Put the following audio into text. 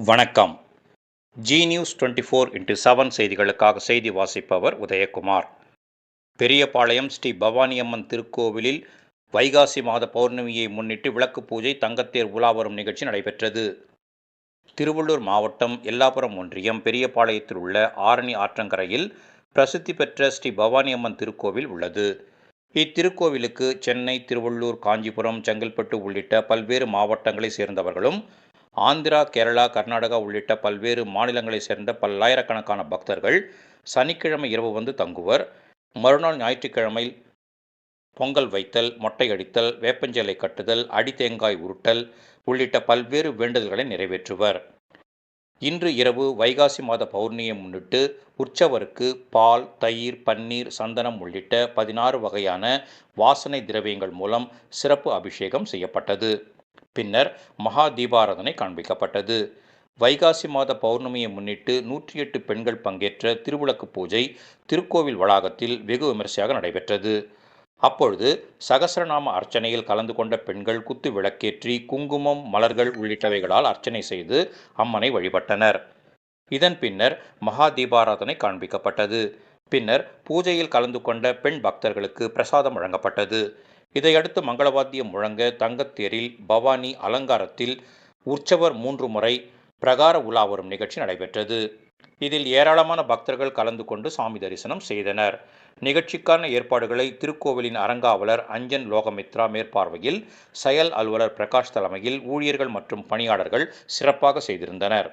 வணக்கம். G news 24x7 செய்திகளுக்காக செய்தி வாசிப்பவர் உதயகுமார். பெரியபாளையம் ஸ்ரீ பவானியம்மன் திருக்கோவிலில் வைகாசி மாத பௌர்ணமியை முன்னிட்டு விளக்கு பூஜை, தங்கத்தேர் உலா வரும் நிகழ்ச்சி நடைபெற்றது. திருவள்ளூர் மாவட்டம் எல்லாபுரம் ஒன்றியம் பெரியபாளையத்தில் உள்ள ஆரணி ஆற்றங்கரையில் பிரசித்தி பெற்ற ஸ்ரீ பவானியம்மன் திருக்கோவில் உள்ளது. இத்திருக்கோவிலுக்கு சென்னை, திருவள்ளூர், காஞ்சிபுரம், செங்கல்பட்டு உள்ளிட்ட பல்வேறு மாவட்டங்களைச் சேர்ந்தவர்களும், ஆந்திரா, கேரளா, கர்நாடகா உள்ளிட்ட பல்வேறு மாநிலங்களைச் சேர்ந்த பல்லாயிரக்கணக்கான பக்தர்கள் சனிக்கிழமை இரவு வந்து தங்குவர். மறுநாள் ஞாயிற்றுக்கிழமை பொங்கல் வைத்தல், மொட்டை அடித்தல், வேப்பஞ்சலை கட்டுதல், அடித்தேங்காய் உருட்டல் உள்ளிட்ட பல்வேறு வேண்டுதல்களை நிறைவேற்றுவர். இன்று இரவு வைகாசி மாத பௌர்ணமியை முன்னிட்டு உற்சவருக்கு பால், தயிர், பன்னீர், சந்தனம் உள்ளிட்ட 16 வகையான வாசனை திரவியங்கள் மூலம் சிறப்பு அபிஷேகம் செய்யப்பட்டது. பின்னர் மகா தீபாராதனை காண்பிக்கப்பட்டது. வைகாசி மாத பௌர்ணமியை முன்னிட்டு 108 பெண்கள் பங்கேற்ற திருவிளக்கு பூஜை திருக்கோவில் வளாகத்தில் வெகு விமரிசையாக நடைபெற்றது. அப்பொழுது சகஸ்ரநாம அர்ச்சனையில் கலந்து கொண்ட பெண்கள் குத்து விளக்கேற்றி குங்குமம், மலர்கள் உள்ளிட்டவைகளால் அர்ச்சனை செய்து அம்மனை வழிபட்டனர். இதன் பின்னர் மகா தீபாராதனை காண்பிக்கப்பட்டது. பின்னர் பூஜையில் கலந்து கொண்ட பெண் பக்தர்களுக்கு பிரசாதம் வழங்கப்பட்டது. இதையடுத்து மங்களவாத்தியம் முழங்க தங்கத்தேரில் பவானி அலங்காரத்தில் உற்சவர் 3 முறை பிரகார உலா வரும் நிகழ்ச்சி நடைபெற்றது. இதில் ஏராளமான பக்தர்கள் கலந்து கொண்டு சாமி தரிசனம் செய்தனர். நிகழ்ச்சிக்கான ஏற்பாடுகளை திருக்கோவிலின் அறங்காவலர் அஞ்சன் லோகமித்ரா மேற்பார்வையில், செயல் அலுவலர் பிரகாஷ் தலைமையில் ஊழியர்கள் மற்றும் பணியாளர்கள் சிறப்பாக செய்திருந்தனர்.